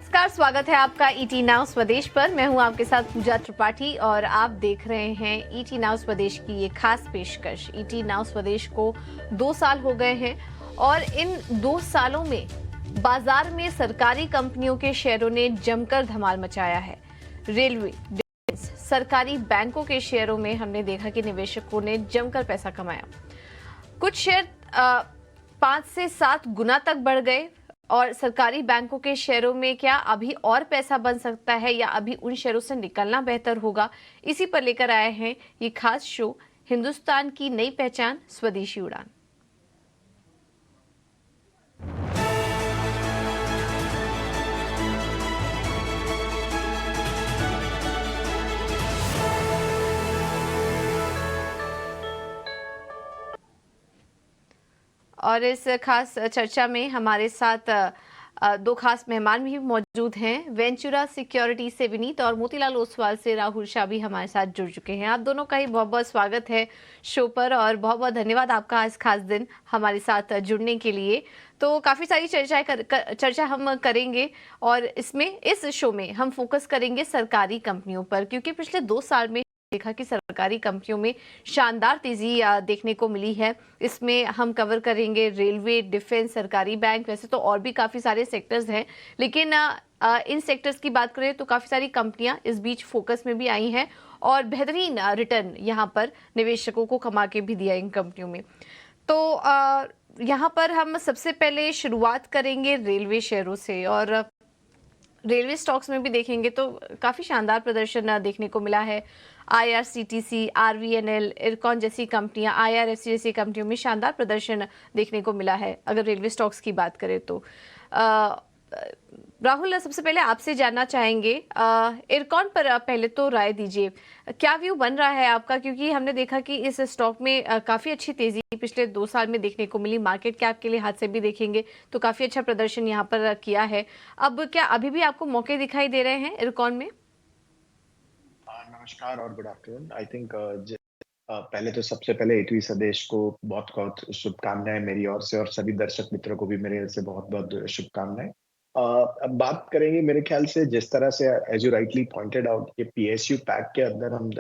नमस्कार, स्वागत है आपका ईटी नाउ स्वदेश पर। मैं हूं आपके साथ पूजा त्रिपाठी और आप देख रहे हैं ईटी नाउ स्वदेश की ये खास पेशकश। ईटी नाउ स्वदेश को 2 साल हो गए हैं और इन 2 सालों में बाजार में सरकारी कंपनियों के शेयरों ने जमकर धमाल मचाया है। रेलवे, डिफेंस, सरकारी बैंकों के शेयरों में हमने देखा कि निवेशकों ने जमकर पैसा कमाया। कुछ शेयर 5 से 7 गुना तक बढ़ गए। और सरकारी बैंकों के शेयरों में क्या अभी और पैसा बन सकता है या अभी उन शेयरों से निकलना बेहतर होगा, इसी पर लेकर आए हैं ये खास शो, हिंदुस्तान की नई पहचान स्वदेशी उड़ान। और इस खास चर्चा में हमारे साथ 2 खास मेहमान भी मौजूद हैं। वेंचुरा सिक्योरिटी से विनीत और मोतीलाल ओसवाल से राहुल शाह भी हमारे साथ जुड़ चुके हैं। आप दोनों का ही बहुत बहुत स्वागत है शो पर और बहुत बहुत धन्यवाद आपका इस खास दिन हमारे साथ जुड़ने के लिए। तो काफ़ी सारी चर्चा हम करेंगे और इस शो में हम फोकस करेंगे सरकारी कंपनियों पर, क्योंकि पिछले 2 साल में देखा कि सरकारी कंपनियों में शानदार तेजी देखने को मिली है। इसमें हम कवर करेंगे रेलवे, डिफेंस, सरकारी बैंक। वैसे तो और भी काफ़ी सारे सेक्टर्स हैं, लेकिन इन सेक्टर्स की बात करें तो काफ़ी सारी कंपनियां इस बीच फोकस में भी आई हैं और बेहतरीन रिटर्न यहां पर निवेशकों को कमा के भी दिया इन कंपनियों में। तो यहाँ पर हम सबसे पहले शुरुआत करेंगे रेलवे शेयरों से और रेलवे स्टॉक्स में भी देखेंगे तो काफ़ी शानदार प्रदर्शन देखने को मिला है। आईआरसीटीसी, आरवीएनएल, इरकॉन जैसी कंपनियां, आईआरएफसी जैसी कंपनियों में शानदार प्रदर्शन देखने को मिला है अगर रेलवे स्टॉक्स की बात करें तो। राहुल, सबसे पहले आपसे जानना चाहेंगे, इरकॉन पर पहले तो राय दीजिए, क्या व्यू बन रहा है आपका? क्योंकि हमने देखा कि इस स्टॉक में काफ़ी अच्छी तेजी पिछले 2 साल में देखने को मिली। मार्केट कैप के लिहाज से भी देखेंगे तो काफ़ी अच्छा प्रदर्शन यहाँ पर किया है। अब क्या अभी भी आपको मौके दिखाई दे रहे हैं इरकॉन में? नमस्कार और गुड आफ्टरनून। आई थिंक पहले तो सबसे पहले इटवी स्वदेश को बहुत बहुत शुभकामनाएं मेरी ओर से, और सभी दर्शक मित्रों को भी मेरे ओर से बहुत बहुत शुभकामनाएं। अब बात करेंगे, मेरे ख्याल से जिस तरह से as you rightly pointed out कि पीएसयू पैक के अंदर हम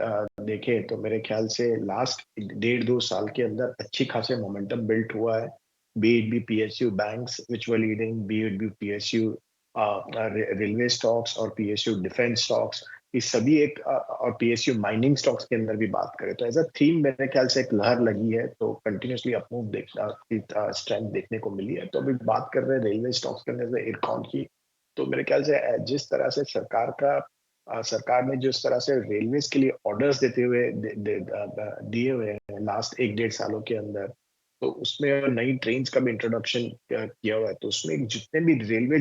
देखें तो मेरे ख्याल से लास्ट 1.5-2 साल के अंदर अच्छी खासे मोमेंटम बिल्ट हुआ है। B it B PSU banks which were leading, B it B PSU railway stocks और पीएसयू डिफेंस स्टॉक्स, ये सभी एक और पीएसयू माइनिंग स्टॉक्स के अंदर भी बात करें तो एज अ थीम मेरे ख्याल से एक लहर लगी है, तो कंटिन्यूसली अपमूव देखना स्ट्रेंथ देखने को मिली है। तो अभी बात कर रहे हैं रेलवे स्टॉक्स के अंदर से इरकॉन की, तो मेरे ख्याल से जिस तरह से सरकार ने जिस तरह से रेलवेज के लिए ऑर्डर्स देते हुए दिए हुए हैं लास्ट 1-1.5 सालों के अंदर, तो उसमें नई ट्रेन्स का भी इंट्रोडक्शन किया हुआ है, तो उसमें जितने भी रेलवे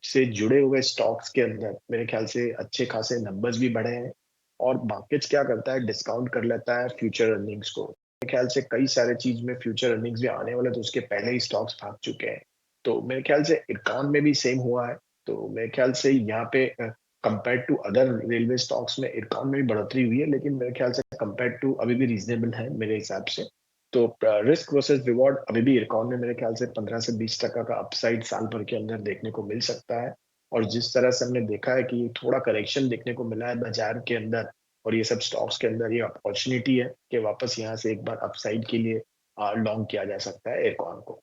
से जुड़े हुए स्टॉक्स के अंदर मेरे ख्याल से अच्छे खासे नंबर्स भी बढ़े हैं। और मार्केट्स क्या करता है, डिस्काउंट कर लेता है फ्यूचर अर्निंग्स को। मेरे ख्याल से कई सारे चीज में फ्यूचर अर्निंग्स भी आने वाले, तो उसके पहले ही स्टॉक्स भाग चुके हैं। तो मेरे ख्याल से इरकॉन में भी सेम हुआ है। तो मेरे ख्याल से यहाँ पे compare to other railway stocks में इरकॉन में भी बढ़ोतरी हुई है, लेकिन मेरे ख्याल से कंपेयर टू अभी भी रीजनेबल है मेरे हिसाब से। तो रिस्क वर्सेस रिवॉर्ड अभी भी इरकॉन में मेरे ख्याल से 15 से 20% का अपसाइड साल भर के अंदर देखने को मिल सकता है। और जिस तरह से हमने देखा है कि थोड़ा करेक्शन देखने को मिला है बाजार के अंदर, और ये सब स्टॉक्स के अंदर ये अपॉर्चुनिटी है कि वापस यहाँ से एक बार अपसाइड के लिए लॉन्ग किया जा सकता है इरकॉन को।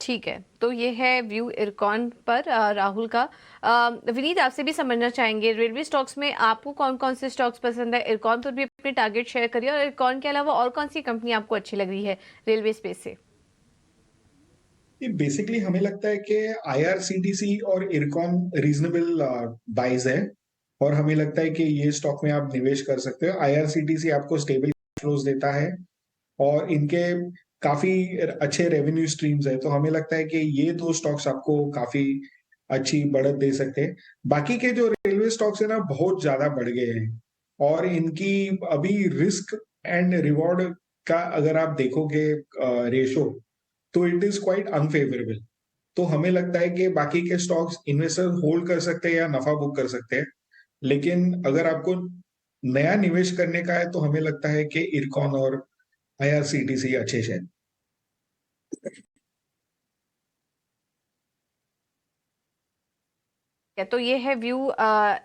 ठीक है, तो ये है व्यू इरकॉन पर राहुल का। विनीत, आपसे भी समझना चाहेंगे, रेलवे स्टॉक्स में आपको कौन कौन से स्टॉक्स पसंद है? इरकॉन पर भी अपने टारगेट शेयर करिए और इरकॉन के अलावा और कौन सी कंपनी आपको अच्छी लग रही है रेलवे स्पेस से? बेसिकली हमें लगता है कि आईआरसीटीसी और इरकॉन रीजनेबल बाइज है, और हमें लगता है कि ये स्टॉक में आप निवेश कर सकते हो। आईआरसीटीसी आपको स्टेबल फ्लोज देता है और इनके काफी अच्छे रेवेन्यू स्ट्रीम्स है, तो हमें लगता है कि ये 2 स्टॉक्स आपको काफी अच्छी बढ़त दे सकते हैं। बाकी के जो रेलवे स्टॉक्स है ना, बहुत ज्यादा बढ़ गए हैं, और इनकी अभी रिस्क एंड रिवॉर्ड का अगर आप देखोगे रेशो, तो इट इज क्वाइट अनफेवरेबल। तो हमें लगता है कि बाकी के स्टॉक्स इन्वेस्टर होल्ड कर सकते हैं या नफा बुक कर सकते हैं, लेकिन अगर आपको नया निवेश करने का है तो हमें लगता है कि इरकॉन और आईआरसीटीसी अच्छे शेयर। तो ये है व्यू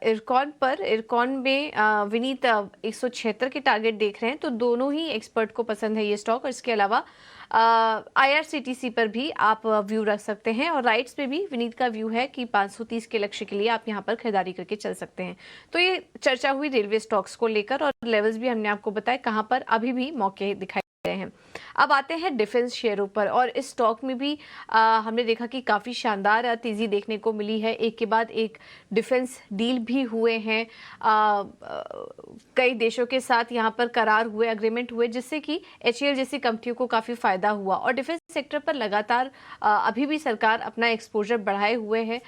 इरकॉन पर। इरकॉन में विनीत 176 के टारगेट देख रहे हैं, तो दोनों ही एक्सपर्ट को पसंद है ये स्टॉक। और इसके अलावा आईआरसीटीसी पर भी आप व्यू रख सकते हैं, और राइट्स पे भी विनीत का व्यू है कि 530 के लक्ष्य के लिए आप यहाँ पर खरीदारी करके चल सकते हैं। तो ये चर्चा हुई रेलवे स्टॉक्स को लेकर, और लेवल्स भी हमने आपको बताया कहाँ पर अभी भी मौके दिखाई दे रहे हैं। अब आते हैं डिफेंस शेयरों पर, और इस स्टॉक में भी हमने देखा कि काफ़ी शानदार तेज़ी देखने को मिली है। एक के बाद एक डिफेंस डील भी हुए हैं, कई देशों के साथ यहाँ पर करार हुए, अग्रीमेंट हुए, जिससे कि एचएएल जैसी कंपनियों को काफ़ी फायदा हुआ। और डिफेंस सेक्टर पर लगातार अभी भी सरकार अपना एक्सपोजर बढ़ाए हुए है।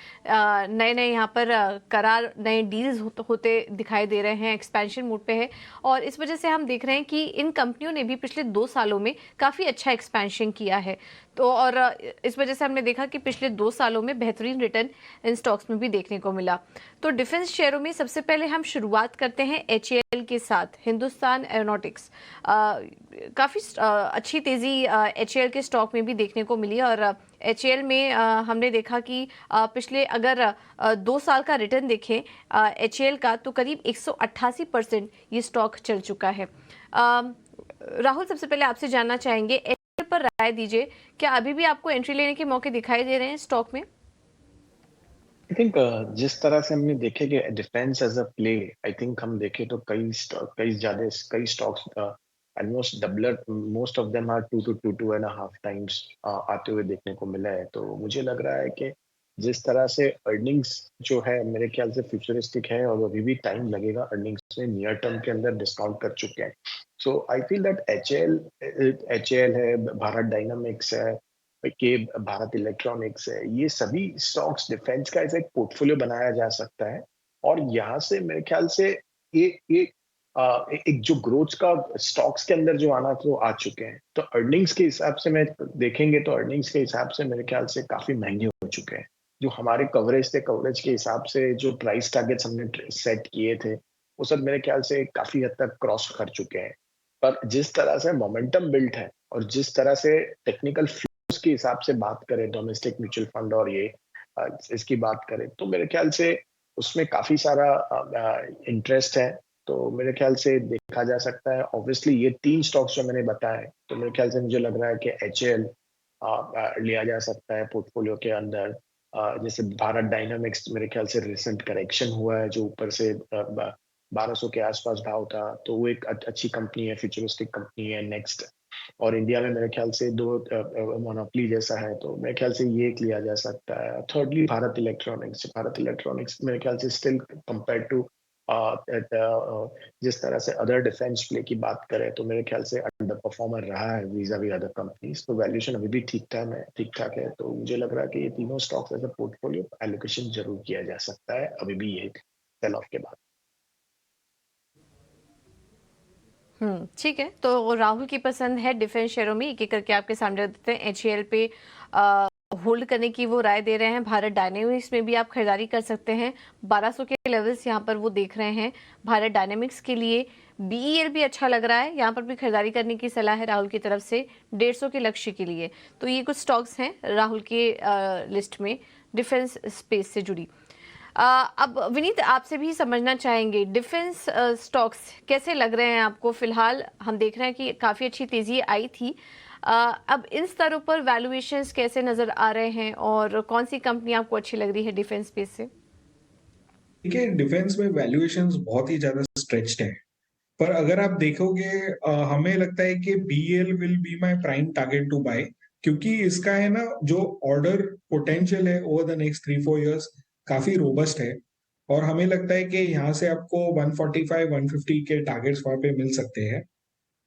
नए नए यहाँ पर करार, नए डील्स होते दिखाई दे रहे हैं, एक्सपेंशन मोड पे है। और इस वजह से हम देख रहे हैं कि इन कंपनियों ने भी पिछले 2 सालों में काफ़ी अच्छा एक्सपेंशन किया है। तो और इस वजह से हमने देखा कि पिछले 2 सालों में बेहतरीन रिटर्न इन स्टॉक्स में भी देखने को मिला। तो डिफेंस शेयरों में सबसे पहले हम शुरुआत करते हैं एचएएल के साथ। हिंदुस्तान एरोनॉटिक्स, काफ़ी अच्छी तेज़ी एचएएल के स्टॉक में भी देखने को मिली। और एचएएल में हमने देखा कि पिछले अगर 2 साल का रिटर्न देखें एचएएल का, तो करीब 188% ये स्टॉक चल चुका है। राहुल, सबसे पहले आपसे जानना चाहेंगे, एचएएल पर राय दीजिए, क्या अभी भी आपको एंट्री लेने के मौके दिखाई दे रहे हैं स्टॉक में? आई थिंक जिस तरह से हमने देखे कि defence as a play, I think हम देखे तो कई stocks almost doubler, most of them are 2 to 2.5 times आते हुए देखने को मिला है। तो मुझे लग रहा है कि जिस तरह से अर्निंग्स जो है मेरे ख्याल से फ्यूचरिस्टिक है, और अभी भी टाइम लगेगा अर्निंग्स में, नियर टर्म के अंदर डिस्काउंट कर चुके हैं। सो आई फील दैट एचएएल है, भारत डायनामिक्स है, के भारत इलेक्ट्रॉनिक्स है, ये सभी स्टॉक्स डिफेंस का ऐसा एक पोर्टफोलियो बनाया जा सकता है। और यहाँ से मेरे ख्याल से ये एक जो ग्रोथ का स्टॉक्स के अंदर जो आना था वो आ चुके हैं। तो अर्निंग्स के हिसाब से मैं देखेंगे तो अर्निंग्स के हिसाब से मेरे ख्याल से काफी महंगे हो चुके हैं। जो हमारे कवरेज थे, कवरेज के हिसाब से जो प्राइस टारगेट्स हमने सेट किए थे, वो सब मेरे ख्याल से काफी हद तक क्रॉस कर चुके हैं। पर जिस तरह से मोमेंटम बिल्ट है, और जिस तरह से टेक्निकल उसके हिसाब से बात करें, डोमेस्टिक म्यूचुअल फंड और ये इसकी बात करें, तो मेरे ख्याल से उसमें काफी सारा इंटरेस्ट है। तो मेरे ख्याल से देखा जा सकता है। ऑब्वियसली ये 3 स्टॉक्स जो मैंने बताए, तो मेरे ख्याल से मुझे लग रहा है कि एचएएल लिया जा सकता है पोर्टफोलियो के अंदर। जैसे भारत डायनामिक्स, मेरे ख्याल से रिसेंट करेक्शन हुआ है, जो ऊपर से 1200 के आसपास भाव था, तो वो एक अच्छी कंपनी है, फ्यूचरिस्टिक कंपनी है। नेक्स्ट, और इंडिया में मेरे ख्याल से 2 मोनोपोली जैसा है, तो मेरे ख्याल से ये एक लिया जा सकता है। थर्डली भारत इलेक्ट्रॉनिक्स मेरे ख्याल से स्टिल कंपेयर टू जिस तरह से अदर डिफेंस प्ले की बात करें, तो मेरे ख्याल से अंडर परफॉर्मर रहा है vis-a-vis अदर कंपनीज। तो वैल्यूएशन अभी भी ठीक ठाक है। तो मुझे लग रहा है कि ये तीनों stocks as a portfolio allocation जरूर किया जा सकता है अभी भी ये सेल ऑफ के बाद। ठीक है। तो राहुल की पसंद है डिफेंस शेयरों में, एक एक करके आपके सामने रख देते हैं। एचएएल पे होल्ड करने की वो राय दे रहे हैं। भारत डायनेमिक्स में भी आप खरीदारी कर सकते हैं, 1200 के लेवल्स यहाँ पर वो देख रहे हैं भारत डायनेमिक्स के लिए। बीईएल भी अच्छा लग रहा है, यहाँ पर भी खरीदारी करने की सलाह है राहुल की तरफ से 150 के लक्ष्य के लिए। तो ये कुछ स्टॉक्स हैं राहुल के लिस्ट में डिफेंस स्पेस से जुड़ी। अब विनीत, आपसे भी समझना चाहेंगे, डिफेंस स्टॉक्स कैसे लग रहे हैं आपको? फिलहाल हम देख रहे हैं कि काफ़ी अच्छी तेज़ी आई थी। अब इन स्तरों पर वैल्यूएशंस कैसे नज़र आ रहे हैं, और कौन सी कंपनी आपको अच्छी लग रही है डिफेंस स्पेस से? देखिए, डिफेंस में वैल्यूएशंस बहुत ही ज्यादा स्ट्रेच्ड है। पर अगर आप देखोगे, हमें लगता है कि BL will be my prime target to buy, क्योंकि इसका है ना, जो ऑर्डर पोटेंशियल है ओवर द नेक्स्ट 3-4 इयर्स काफी रोबस्ट है। और हमें लगता है कि यहाँ से आपको 145-150 के टारगेट्स वहां पे मिल सकते हैं।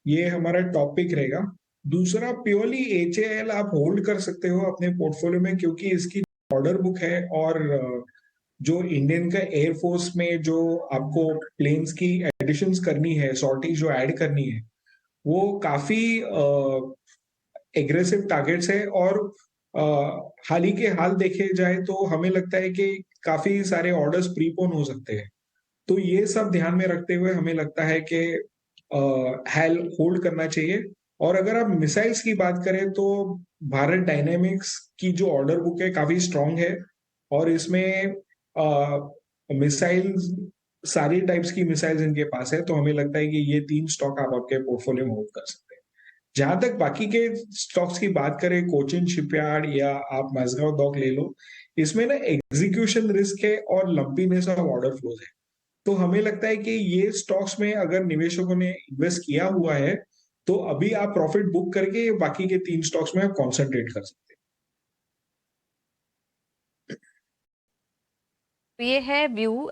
ये हमारा टॉपिक रहेगा। दूसरा, प्योरली एचएएल आप होल्ड कर सकते हो अपने पोर्टफोलियो में, क्योंकि इसकी ऑर्डर बुक है, और जो इंडियन का एयरफोर्स में जो आपको प्लेन्स की एडिशंस करनी है, सॉर्टी जो ऐड करनी है, वो काफी एग्रेसिव टारगेट्स है। और हाल ही के हाल देखे जाए तो हमें लगता है कि काफी सारे ऑर्डर्स प्रीपोन हो सकते हैं। तो ये सब ध्यान में रखते हुए हमें लगता है कि हेल होल्ड करना चाहिए। और अगर आप मिसाइल्स की बात करें, तो भारत डायनेमिक्स की जो ऑर्डर बुक है काफी स्ट्रांग है, और इसमें मिसाइल्स, सारी टाइप्स की मिसाइल्स इनके पास है, तो हमें लगता है कि ये 3 स्टॉक आप आपके पोर्टफोलियो में होल्ड कर सकते हैं। जहाँ तक बाकी के स्टॉक्स की बात करें, कोचिन शिपयार्ड या आप माझगांव डॉक ले लो, इसमें ना एग्जीक्यूशन रिस्क है और लंपीनेस ऑफ ऑर्डर फ्लोज है। तो हमें लगता है कि ये स्टॉक्स में अगर निवेशकों ने इन्वेस्ट किया हुआ है, तो अभी आप प्रॉफिट बुक करके बाकी के 3 स्टॉक्स में आप कॉन्संट्रेट कर सकते हैं। तो ये है व्यू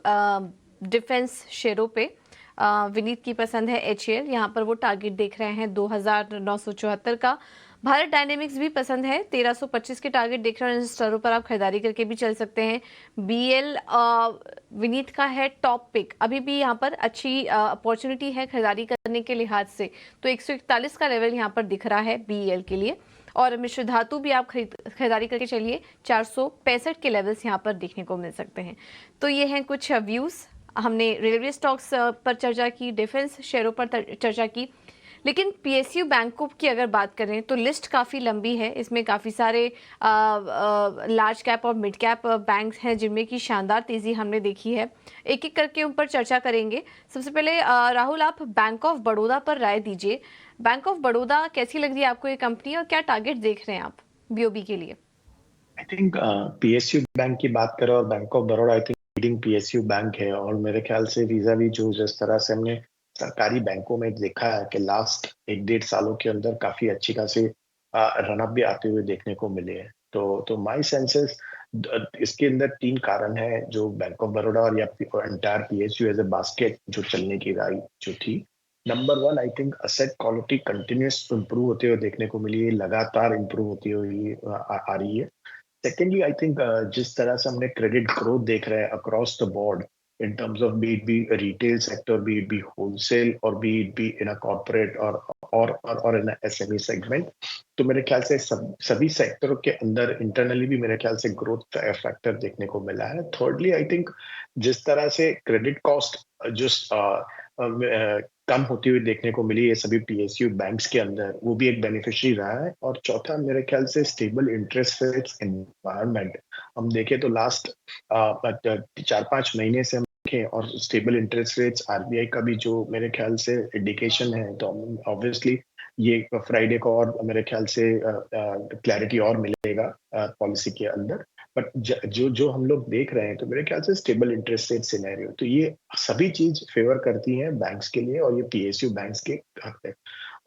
डिफेंस शेयरों पे। विनीत की पसंद है एचएएल, यहाँ पर वो टारगेट देख रहे हैं 2974 का। भारत डायनेमिक्स भी पसंद है, 1325 के टारगेट देख रहे हैं। इन स्टोरों पर आप खरीदारी करके भी चल सकते हैं। बीएल विनीत का है टॉप पिक, अभी भी यहाँ पर अच्छी अपॉर्चुनिटी है खरीदारी करने के लिहाज से। तो 141 का लेवल यहाँ पर दिख रहा है बीएल के लिए। और मिश्र धातु भी आप खरीदारी करके चलिए, 465 के लेवल्स यहाँ पर देखने को मिल सकते हैं। तो ये हैं कुछ व्यूज। हमने रेलवे स्टॉक्स पर चर्चा की, डिफेंस शेयरों पर चर्चा की, लेकिन पीएसयू बैंकों की अगर बात करें तो लिस्ट काफ़ी लंबी है। इसमें काफ़ी सारे लार्ज कैप और मिड कैप बैंक हैं जिनमें की शानदार तेज़ी हमने देखी है। एक एक करके उन पर चर्चा करेंगे। सबसे पहले राहुल, आप बैंक ऑफ बड़ौदा पर राय दीजिए। बैंक ऑफ बड़ौदा कैसी लग रही है आपको ये कंपनी, और क्या टारगेट देख रहे हैं आप बीओबी के लिए? आई थिंक पीएसयू बैंक की बात करें और bank of Baroda I think leading PSU bank है, और मेरे ख्याल से वीजा भी जो जिस तरह से हमने सरकारी बैंकों में देखा है कि लास्ट 1-1.5 सालों के अंदर काफी अच्छी खासी रनअप भी आते हुए देखने को मिले हैं। तो माय सेंसेस इसके अंदर 3 कारण है जो बैंक ऑफ बड़ौदा और या entire PSU as a basket जो चलने की राय जो थी। Number 1, I think asset quality continues improve होते हुए देखने को मिली है, लगातार इंप्रूव होती हुई आ रही है। सेकेंडली, आई थिंक जिस तरह से हमने क्रेडिट ग्रोथ देख रहे हैं across the board in terms of be it be retail sector, be it be wholesale, और be it be in a corporate और इन एसएमई सेगमेंट, तो मेरे ख्याल से सभी सेक्टरों के अंदर इंटरनली भी मेरे ख्याल से ग्रोथ फैक्टर देखने को मिला है। थर्डली, आई थिंक जिस तरह से क्रेडिट कॉस्ट जो कम होती हुई देखने को मिली है सभी पीएसयू बैंक्स के अंदर, वो भी एक बेनिफिशियरी रहा है। और चौथा, मेरे ख्याल से स्टेबल इंटरेस्ट रेट्स एनवायरनमेंट हम देखें तो लास्ट 4-5 महीने से हम देखें, और स्टेबल इंटरेस्ट रेट्स आरबीआई का भी जो मेरे ख्याल से इंडिकेशन है, तो ऑब्वियसली ये फ्राइडे को और मेरे ख्याल से क्लैरिटी और मिलेगा पॉलिसी के अंदर। बट जो जो हम लोग देख रहे हैं तो मेरे ख्याल से स्टेबल इंटरेस्ट रेट सिनेरियो, तो ये सभी चीज फेवर करती हैं बैंक्स के लिए और ये पीएसयू बैंक्स के हक पे।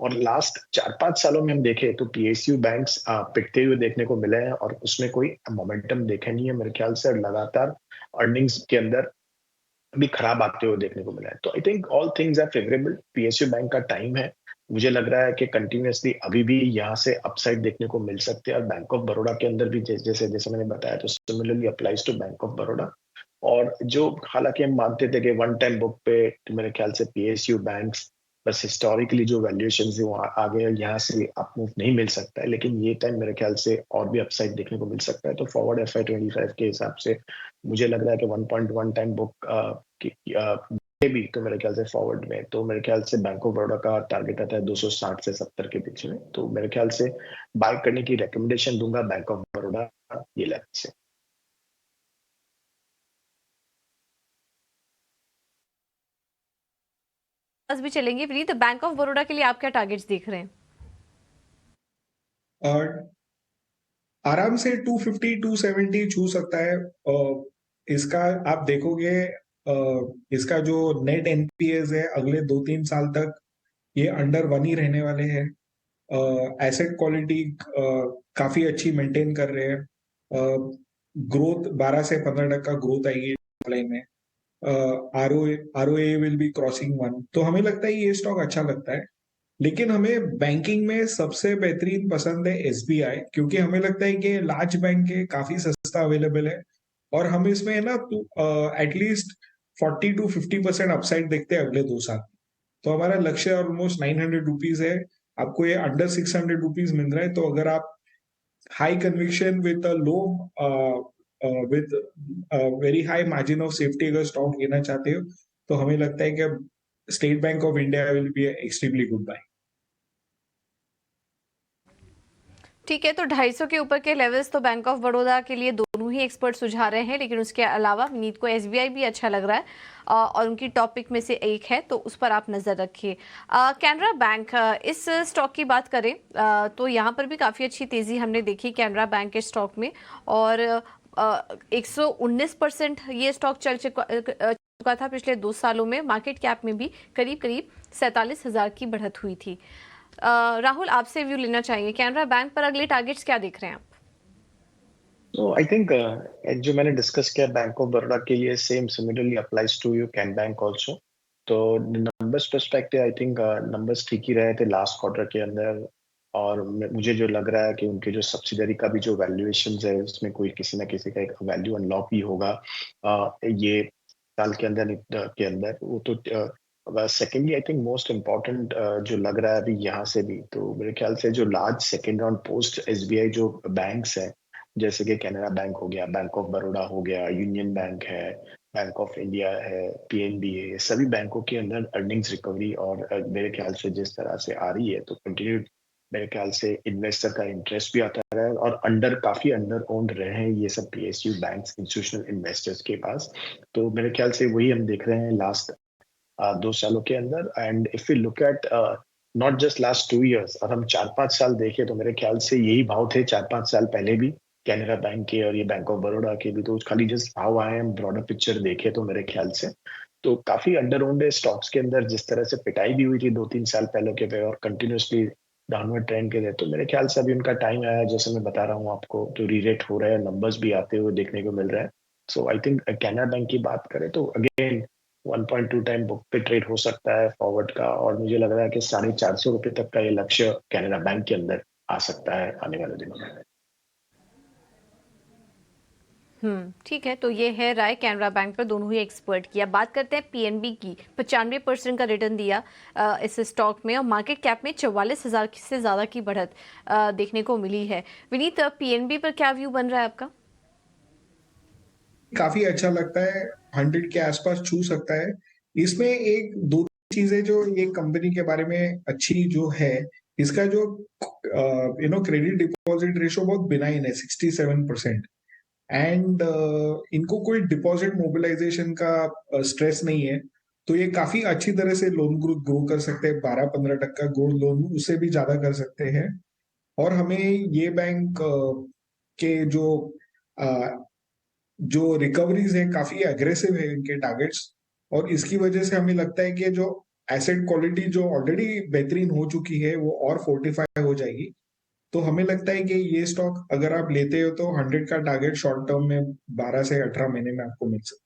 और लास्ट 4-5 सालों में हम देखें तो पीएसयू बैंक्स पिटते हुए देखने को मिले हैं, और उसमें कोई मोमेंटम देखा नहीं है मेरे ख्याल से, और लगातार अर्निंग्स के अंदर भी खराब आते हुए देखने को मिला है। तो I think all things are favourable. PSU bank का टाइम है, मुझे लग रहा है कि कंटिन्यूअसली अभी भी यहाँ से अपसाइड देखने को मिल सकते हैं। और बैंक ऑफ बड़ौदा के अंदर भी जैसे जैसे मैंने बताया, तो similarly applies to Bank of Baroda. और जो हालांकि हम मानते थे कि वन टाइम बुक पे तो मेरे ख्याल से पीएसयू बैंक्स बस हिस्टोरिकली जो वैल्यूएशन है वो आगे यहाँ से अप मूव नहीं मिल सकता है, लेकिन ये टाइम मेरे ख्याल से और भी अपसाइड देखने को मिल सकता है। तो फॉरवर्ड FY25 के हिसाब से मुझे लग रहा है कि 1.1 टाइम बुक भी, तो मेरे ख्याल से फॉरवर्ड में तो मेरे ख्याल से बैंक ऑफ बड़ौदा का टारगेट आता है 260 से 70 के बीच में। तो मेरे ख्याल से बाय करने की रिकमेंडेशन दूंगा बैंक ऑफ बड़ौदा ये लेवल से। बस भी चलेंगे विनीत, बैंक ऑफ बड़ौदा के लिए आप क्या टारगेट्स देख रहे हैं? और आराम से 250 270 छू सकता है। इसका आप देखोगे, इसका जो नेट एनपीएस है अगले 2-3 साल तक ये अंडर 1 ही रहने वाले हैं। एसेट क्वालिटी काफी अच्छी मेंटेन कर रहे हैं। ग्रोथ 12 से 15% ग्रोथ आएगी लाइन में। आरओए विल बी क्रॉसिंग 1, तो हमें लगता है ये स्टॉक अच्छा लगता है। लेकिन हमें बैंकिंग में सबसे बेहतरीन पसंद है एसबीआई, क्योंकि हमें लगता है कि लार्ज बैंक है, काफी सस्ता अवेलेबल है, और हम इसमें ना एटलीस्ट 40-50% अपसाइड देखते हैं अगले 2 साल। तो हमारा लक्ष्य ऑलमोस्ट 900 रुपीज है। आपको ये अंडर 600 रुपीज मिल रहा है, तो अगर आप high conviction with a low with very high margin of safety अगर स्टॉक लेना चाहते हो, तो हमें लगता है कि State Bank of India will be extremely good buy. ठीक है, तो 250 के ऊपर के लेवल्स तो बैंक ऑफ बड़ौदा के लिए दोनों ही एक्सपर्ट सुझा रहे हैं, लेकिन उसके अलावा विनीत को एसबीआई भी अच्छा लग रहा है और उनकी टॉपिक में से एक है, तो उस पर आप नज़र रखिए। कैनरा बैंक, इस स्टॉक की बात करें तो यहाँ पर भी काफ़ी अच्छी तेज़ी हमने देखी कैनरा बैंक के स्टॉक में, और 119% ये स्टॉक चल चुका था पिछले 2 सालों में। मार्केट कैप में भी करीब करीब 47,000 की बढ़त हुई थी। राहुल, आपसे व्यू लेना चाहिए, कैनरा बैंक पर अगले टारगेट्स क्या देख रहे हैं आप? तो आई थिंक जो मैंने डिस्कस किया बैंक ऑफ बड़ौदा के लिए same similarly applies to you can bank also. तो numbers perspective I think numbers ठीक ही रहे थे लास्ट क्वार्टर के अंदर, और मुझे जो लग रहा है कि उनके जो सब्सिडरी का भी जो वैल्यूएशन है उसमें कोई किसी ना किसी का एक वैल्यू अनलॉक ही होगा ये साल के अंदर वो तो। Secondly I think most important जो लग रहा है अभी यहाँ से भी, तो मेरे ख्याल से जो large second round post SBI जो बैंक्स हैं, जैसे कि कैनरा बैंक हो गया, बैंक ऑफ बड़ौदा हो गया, यूनियन बैंक है, बैंक ऑफ इंडिया है, पीएनबी है, सभी बैंकों के अंदर अर्निंग्स रिकवरी और मेरे ख्याल से जिस तरह से आ रही है तो कंटिन्यूड मेरे ख्याल से इन्वेस्टर का इंटरेस्ट भी आता रहा है, और काफी अंडर ओन्ड रहे हैं ये सब पीएसयू बैंक्स इंस्टीट्यूशनल इन्वेस्टर्स के पास। तो मेरे ख्याल से वही हम देख रहे हैं लास्ट 2 सालों के अंदर। And if you look at not just last 2 years, और हम 4-5 साल देखें तो मेरे ख्याल से यही भाव थे 4-5 साल पहले भी कैनरा बैंक के और ये बैंक ऑफ बड़ौदा के भी। तो खाली जस्ट भाव आए हैं, ब्रॉडर पिक्चर देखे तो मेरे ख्याल से तो काफी अंडर ओन्ड है स्टॉक्स के अंदर, जिस तरह से पिटाई भी हुई थी 2-3 साल पहले के पे और कंटिन्यूसली डाउनवर्ड ट्रेंड के थे। तो मेरे ख्याल से अभी उनका टाइम आया है, जैसे मैं बता रहा हूँ आपको, तो रीरेट हो रहा है, नंबर्स भी आते हुए देखने को मिल रहा है। सो आई थिंक कैनरा बैंक की बात करें तो अगेन 1.2 टाइम बुक पे ट्रेड हो सकता है फॉरवर्ड का, और मुझे लग रहा है कि 450 रुपये तक का ये लक्ष्य कैनरा बैंक के अंदर आ सकता है आने वाले दिनों में। ठीक है, तो ये है राय कैनरा बैंक पर दोनों ही एक्सपर्ट की। अब बात करते हैं पीएनबी की। 95% का रिटर्न दिया इस स्टॉक में, और मार्केट कैप में 44,000 से ज़्यादा की बढ़त देखने को मिली है। विनीत, पीएनबी पर क्या व्यू बन रहा है आपका? काफी अच्छा लगता है, 100 के आसपास छू सकता है। इसमें एक दो चीजें जो ये कंपनी के बारे में अच्छी जो है, इसका जो क्रेडिट डिपॉजिट रेशो बहुत बिनाइन है, 67%। एंड इनको कोई डिपॉजिट मोबिलाइजेशन का स्ट्रेस नहीं है, तो ये काफी अच्छी तरह से लोन ग्रोथ ग्रो कर सकते हैं। 12-15% गोल्ड लोन उससे भी ज्यादा कर सकते हैं। और हमें ये बैंक के जो रिकवरीज है काफी एग्रेसिव है इनके टारगेट्स, और इसकी वजह से हमें लगता है कि जो एसेट क्वालिटी जो ऑलरेडी बेहतरीन हो चुकी है वो और फोर्टिफाई हो जाएगी। तो हमें लगता है कि ये स्टॉक अगर आप लेते हो तो 100 का टारगेट शॉर्ट टर्म में 12 से 18 महीने में आपको मिल सकता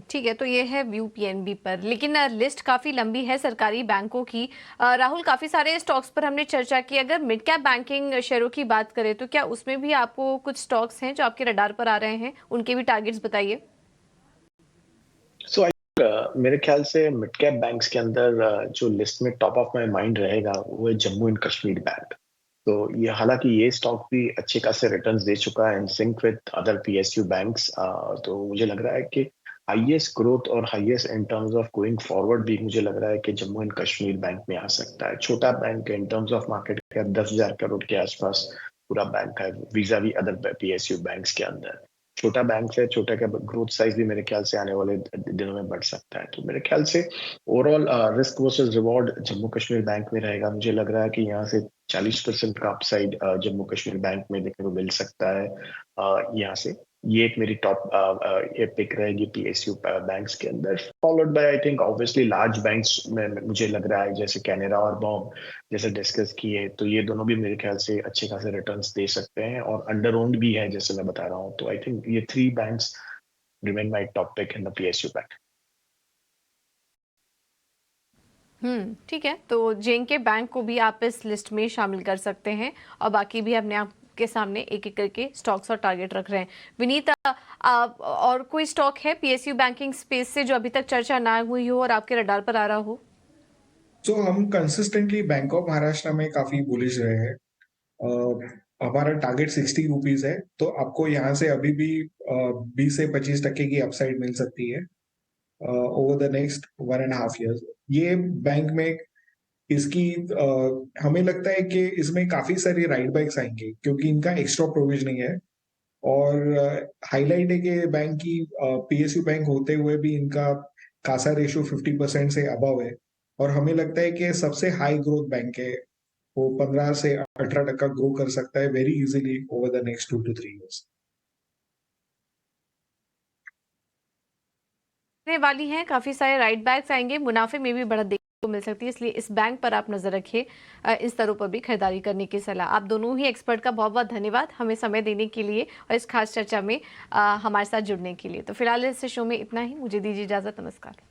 ठीक है, तो ये है व्यू पीएनबी पर, लेकिन लिस्ट काफ़ी लंबी है सरकारी बैंकों की। राहुल, काफ़ी सारे स्टॉक्स पर हमने चर्चा की। अगर मिड कैप बैंकिंग शेयरों की बात करें तो क्या उसमें भी आपको कुछ स्टॉक्स हैं जो आपके रडार पर आ रहे हैं? उनके भी टारगेट्स बताइए। सो मेरे ख्याल से मिड कैप बैंक्स के अंदर जो लिस्ट में टॉप ऑफ माय माइंड रहेगा वो है जम्मू एंड कश्मीर बैंक। तो ये हालांकि ये स्टॉक भी अच्छे खासे रिटर्न्स दे चुका है in sync with other PSU banks. तो मुझे लग रहा है कि हाईएस्ट ग्रोथ और highest in terms of going forward भी मुझे लग रहा है कि जम्मू एंड कश्मीर बैंक में आ सकता है। छोटा bank in terms of market cap 10,000 crore के आसपास पूरा बैंक है, वीजा भी अदर पीएसयू बैंक्स के अंदर। छोटा बैंक है, छोटा का ग्रोथ साइज भी मेरे ख्याल से आने वाले दिनों में बढ़ सकता है। तो मेरे ख्याल से overall risk versus reward Jammu Kashmir bank में रहेगा। मुझे लग रहा है कि यहाँ से 40% का अपसाइड जम्मू कश्मीर बैंक में देखने को मिल सकता है यहाँ से। ये एक मेरी टॉप ये पिक रहेगी पीएसयू बैंक्स के अंदर, followed by I think obviously large banks में मुझे लग रहा है जैसे कैनरा और बॉम जैसे डिस्कस किए, तो ये दोनों भी मेरे ख्याल से अच्छे खासे रिटर्न्स दे सकते हैं और अंडर ओन्ड भी है जैसे मैं बता रहा हूँ। तो आई थिंक ये 3 banks remain my top pick in the PSU bank. ठीक है, तो जेएनके बैंक को भी आप इस लिस्ट में शामिल कर सकते हैं, और बाकी भी अपने आपके सामने एक एक करके स्टॉक्स और टारगेट रख रहे हैं। विनीत, और कोई स्टॉक है पीएसयू बैंकिंग स्पेस से जो अभी तक चर्चा ना हुई हो और आपके रडार पर आ रहा हो? है। तो हम कंसिस्टेंटली बैंक ऑफ महाराष्ट्र में काफी बुलिश रहे हैं। हमारा टारगेट 60 रुपीज है, तो आपको यहाँ से अभी भी 20 से 25% की अपसाइड मिल सकती है ओवर द नेक्स्ट 1.5 years। ये बैंक में इसकी हमें लगता है कि इसमें काफी सारी राइट बैक्स आएंगे क्योंकि इनका एक्स्ट्रा प्रोविजनिंग है और हाईलाइट है कि बैंक की पीएसयू बैंक होते हुए भी इनका कासा रेशियो 50% से अबव है और हमें लगता है कि सबसे हाई ग्रोथ बैंक है। वो 15 से 18% ग्रो कर सकता है very easily over the next 2 to 3 years। आने वाली हैं, काफी सारे राइट बैक्स आएंगे, मुनाफे में भी बढ़त देखने को मिल सकती है, इसलिए इस बैंक पर आप नजर रखिए। इन स्तरों पर भी खरीदारी करने की सलाह। आप दोनों ही एक्सपर्ट का बहुत बहुत धन्यवाद हमें समय देने के लिए और इस खास चर्चा में हमारे साथ जुड़ने के लिए। तो फिलहाल इस शो में इतना ही, मुझे दीजिए इजाजत, नमस्कार।